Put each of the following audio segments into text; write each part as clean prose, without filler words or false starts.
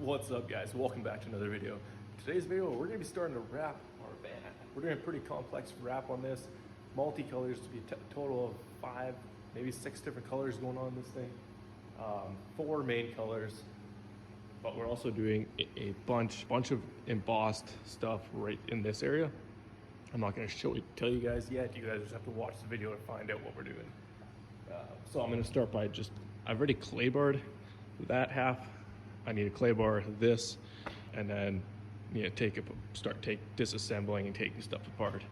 What's up, guys? Welcome back to another video. Today's video, we're going to be starting to wrap our van. We're doing a pretty complex wrap on this. Multi-colors, to be a total of 5, maybe 6 different colors going on in this thing. 4 main colors, but we're also doing a bunch of embossed stuff right in this area. I'm not going to tell you guys yet. You guys just have to watch the video to find out what we're doing. So I'm going to start by I've already clay barred that half. I need to clay bar this, and then start disassembling and taking stuff apart.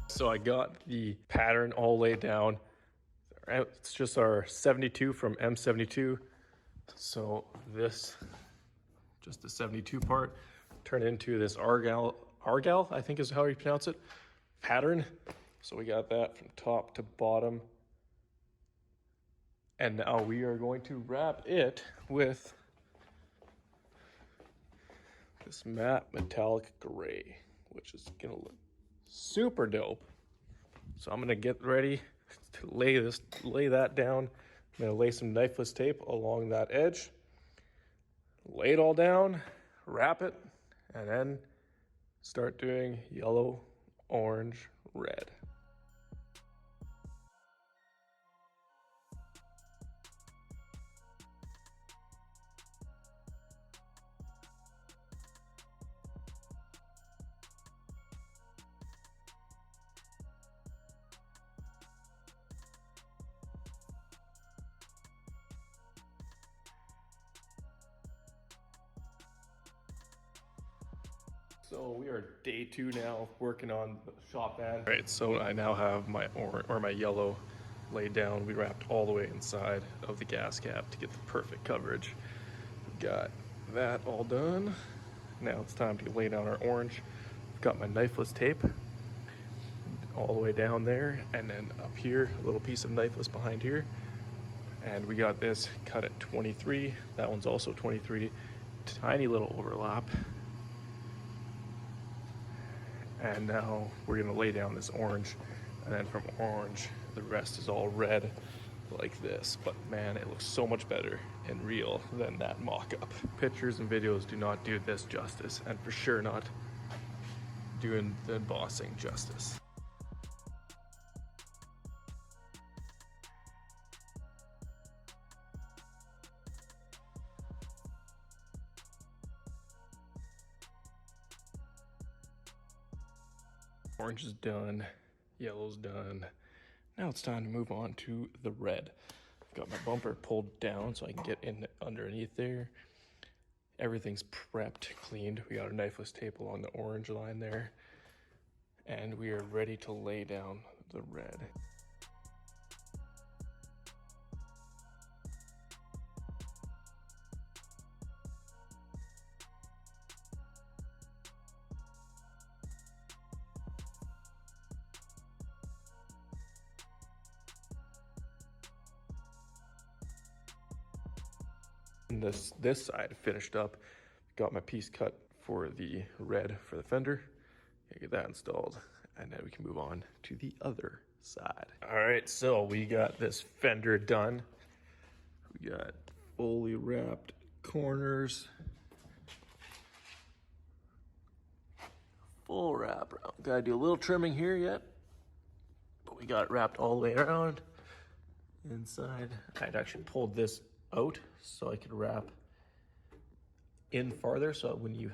So I got the pattern all laid down. It's just our 72 from M72. So this, just the 72 part, turned into this argyle, I think is how you pronounce it, pattern. So we got that from top to bottom. And now we are going to wrap it with this matte metallic gray, which is gonna look super dope. So I'm gonna get ready to lay that down. I'm gonna lay some knifeless tape along that edge, lay it all down, wrap it, and then start doing yellow, orange, red. So we are day 2 now, working on the shop van. All right, so I now have my my yellow laid down. We wrapped all the way inside of the gas cap to get the perfect coverage. Got that all done. Now it's time to lay down our orange. I've got my knifeless tape all the way down there, and then up here, a little piece of knifeless behind here. And we got this cut at 23. That one's also 23. Tiny little overlap. And now we're gonna lay down this orange, and then from orange, the rest is all red like this. But man, it looks so much better and real than that mock-up. Pictures and videos do not do this justice, and for sure not doing the embossing justice. Orange is done, yellow's done. Now it's time to move on to the red. I've got my bumper pulled down so I can get in underneath there. Everything's prepped, cleaned. We got our knifeless tape along the orange line there. And we are ready to lay down the red. This side finished up, got my piece cut for the red for the fender. Get that installed, and then we can move on to the other side. All right, so we got this fender done. We got fully wrapped corners, full wrap around. Gotta do a little trimming here yet, but we got it wrapped all the way around inside. I'd actually pulled this out so I could wrap in farther, so when you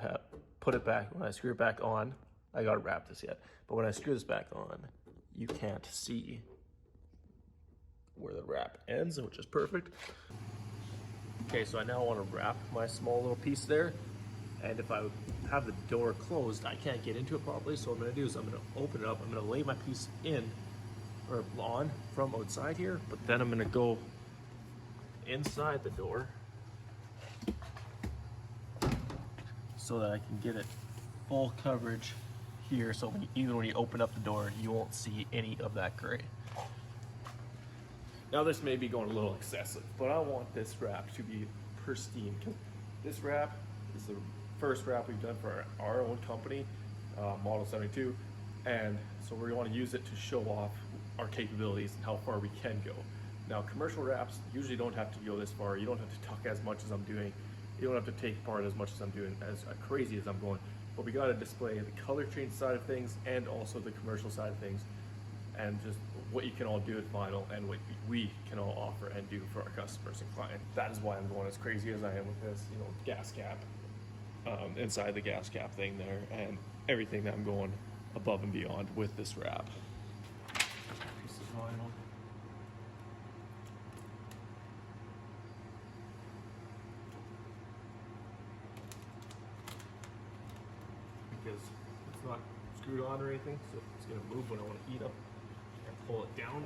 put it back, when I screw it back on, I gotta wrap this yet, but when I screw this back on, you can't see where the wrap ends, which is perfect. Okay, so I now want to wrap my small little piece there, and if I have the door closed, I can't get into it properly, so what I'm gonna do is I'm gonna open it up, I'm gonna lay my piece in, or on from outside here, but then I'm gonna go inside the door so that I can get it full coverage here, so even when you open up the door, you won't see any of that gray. Now this may be going a little excessive, but I want this wrap to be pristine. This wrap is the first wrap we've done for our own company, Model 72, and so we want to use it to show off our capabilities and how far we can go. Now commercial wraps usually don't have to go this far. You don't have to tuck as much as I'm doing. You don't have to take apart as much as I'm doing, as crazy as I'm going. But we got to display the color change side of things and also the commercial side of things, and just what you can all do at Vinyl and what we can all offer and do for our customers and clients. That is why I'm going as crazy as I am with this, you know, gas cap, inside the gas cap thing there, and everything that I'm going above and beyond with this wrap. Piece of vinyl. Because it's not screwed on or anything, so it's going to move when I want to heat up and pull it down.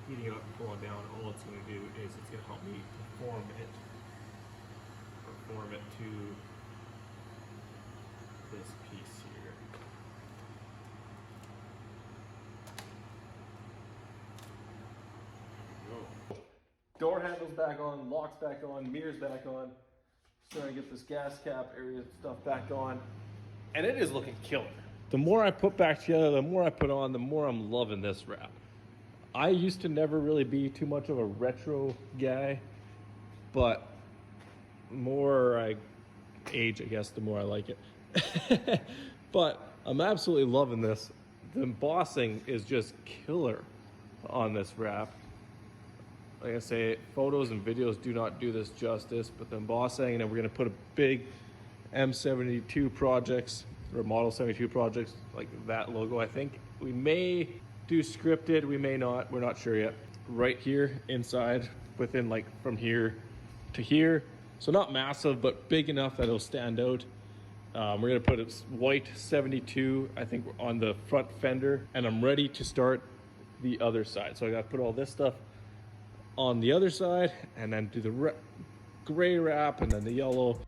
Heating up and pulling down, all it's going to do is it's going to help me form it to this piece here. There we go. Door handles back on, locks back on, mirrors back on. Starting to get this gas cap area stuff back on, and it is looking killer. The more I put back together, the more I put on, the more I'm loving this wrap. I used to never really be too much of a retro guy, but the more I age, I guess, the more I like it. But I'm absolutely loving this. The embossing is just killer on this wrap. Like I say, photos and videos do not do this justice, but the embossing, and then we're gonna put a big M72 projects, or Model 72 projects, like that logo. I think we may do scripted, we may not, we're not sure yet. Right here inside, within like from here to here. So not massive, but big enough that it'll stand out. We're gonna put a white 72, I think, on the front fender, and I'm ready to start the other side. So I gotta put all this stuff on the other side, and then do the gray wrap, and then the yellow.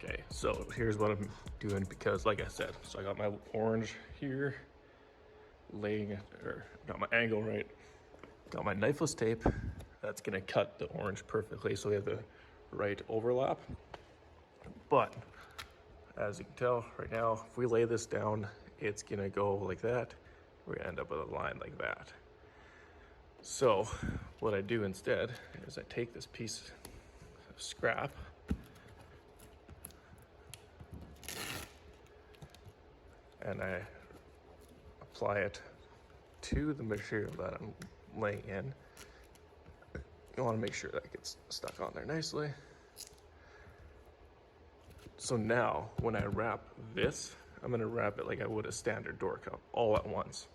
Okay, so here's what I'm doing, because like I said, so I got my orange here, got my angle right, got my knifeless tape, that's gonna cut the orange perfectly so we have the right overlap. But as you can tell right now, if we lay this down, it's gonna go like that. We're gonna end up with a line like that. So what I do instead is I take this piece of scrap, and I apply it to the material that I'm laying in. You want to make sure that gets stuck on there nicely. So now when I wrap this, I'm going to wrap it like I would a standard door cup all at once.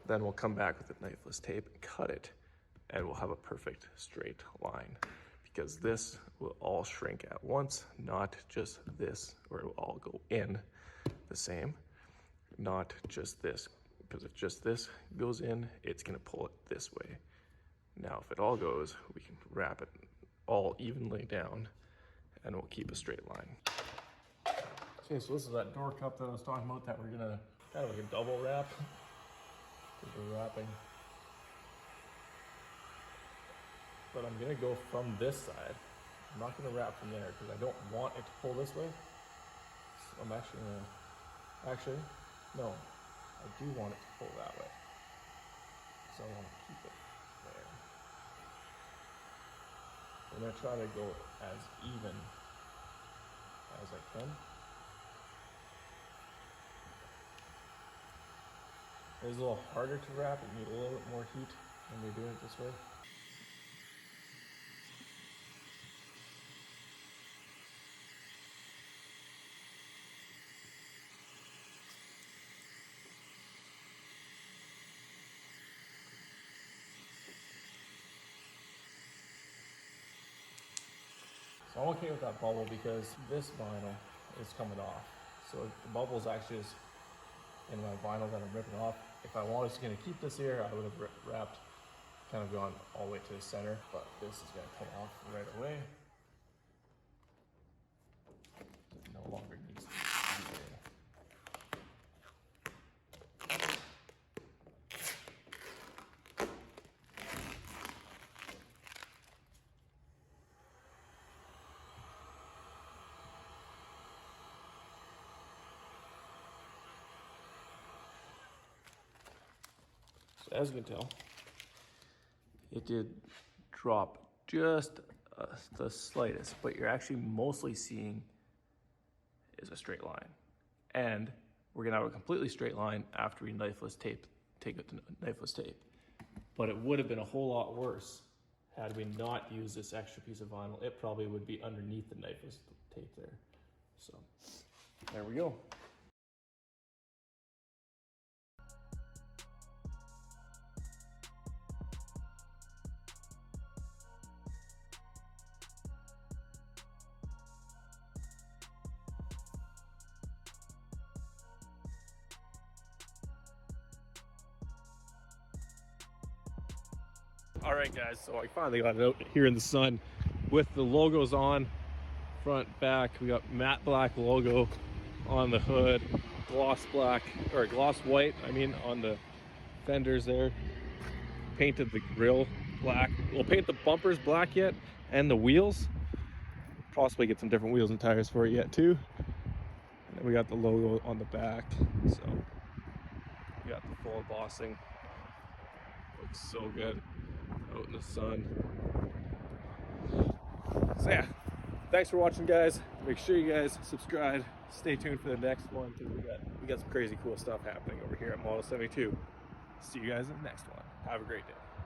Then we'll come back with the knifeless tape and cut it, and we'll have a perfect straight line, because this will all shrink at once, not just this, or it will all go in the same. Not just this, because if just this goes in, it's gonna pull it this way. Now, if it all goes, we can wrap it all evenly down, and we'll keep a straight line. So Okay, so this is that door cup that I was talking about that we're gonna kind of like a double wrap. Because we're wrapping. But I'm gonna go from this side. I'm not gonna wrap from there because I don't want it to pull this way. So I'm actually gonna, no, I do want it to pull that way. So I want to keep it there. I'm gonna try to go as even as I can. It's a little harder to wrap. You need a little bit more heat when you're doing it this way. So I'm okay with that bubble because this vinyl is coming off. So the bubble is actually just in my vinyl that I'm ripping off. If I was going to keep this here, I would have wrapped, kind of gone all the way to the center, but this is going to come off right away. It no longer needs to be there. So as you can tell, it did drop just the slightest, but you're actually mostly seeing is a straight line. And we're gonna have a completely straight line after we take it to knifeless tape. But it would have been a whole lot worse had we not used this extra piece of vinyl. It probably would be underneath the knifeless tape there. So there we go. All right, guys, so I finally got it out here in the sun with the logos on, front, back. We got matte black logo on the hood, gloss black, or gloss white, I mean, on the fenders there. Painted the grille black. We'll paint the bumpers black yet, and the wheels. Possibly get some different wheels and tires for it yet too. And then we got the logo on the back, so we got the full embossing. Looks so good out in the sun. So yeah, thanks for watching, guys. Make sure you guys subscribe. Stay tuned for the next one because we got some crazy cool stuff happening over here at Model 72. See you guys in the next one. Have a great day.